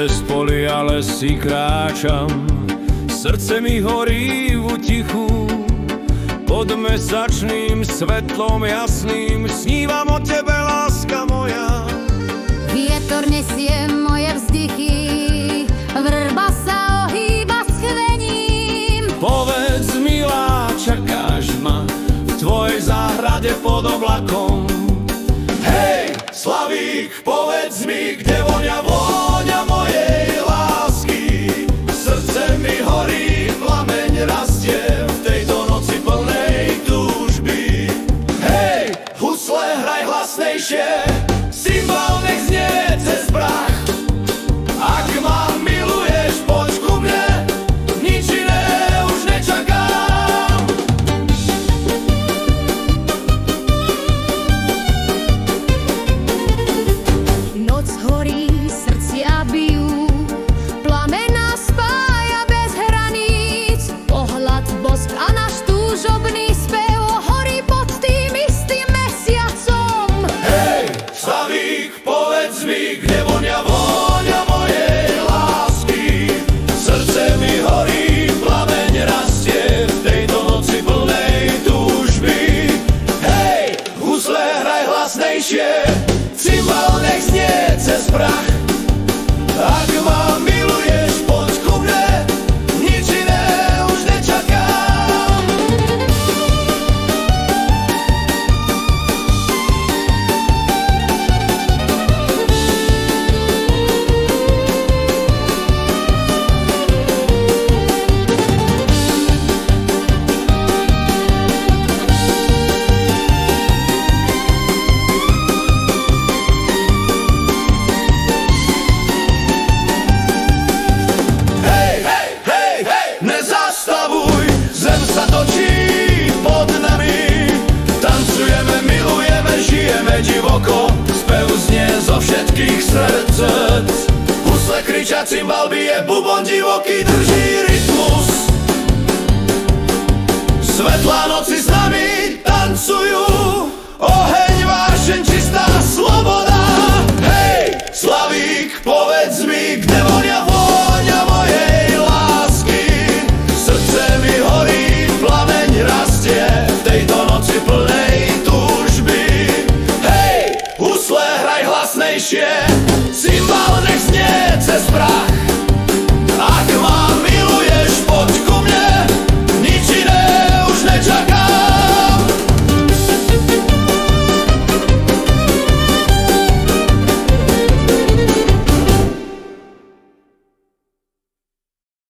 Cez polia lesy kráčam, srdce mi horí v utichu. Pod mesačným svetlom jasným snívam o tebe, láska moja. Vietor nesie moje vzdychy, vrba sa ohýba skvením. Povedz, milá, čakáš ma v tvojej záhrade pod oblakom. Hej, Slavík, povedz mi, kde vonia vôňa mojej lásky. Srdce mi horí, plameň rastie v tejto noci plnej túžby. Hej, husle, hraj hlasnejšie, cymbál nech znie cez prach. Ak ma miluješ, poď ku mne, nič iné už nečakám. Noc horí, srdcia bijú, plameň nás spája bez hraníc. Pohľad, bosk a náš túžobný spev horí pod tým istým mesiacom. Hej, Slavík, povedz mi, kde vonia vôňa mojej lásky. Srdce mi horí, plameň rastie v tejto noci plnej túžby. Hej, husle, hraj hlasnejšie, cymbál nech znie cez prach. Ak ma miluješ, poď ku mne, nič iné už nečakám. Nezastavuj, zem sa točí pod nami. Tancujeme, milujeme, žijeme divoko, spev znie zo všetkých srdc. Husle kričia, cymbal bije, bubon divoký drží rytmus. Svetlá noci s nami tancujú, oheň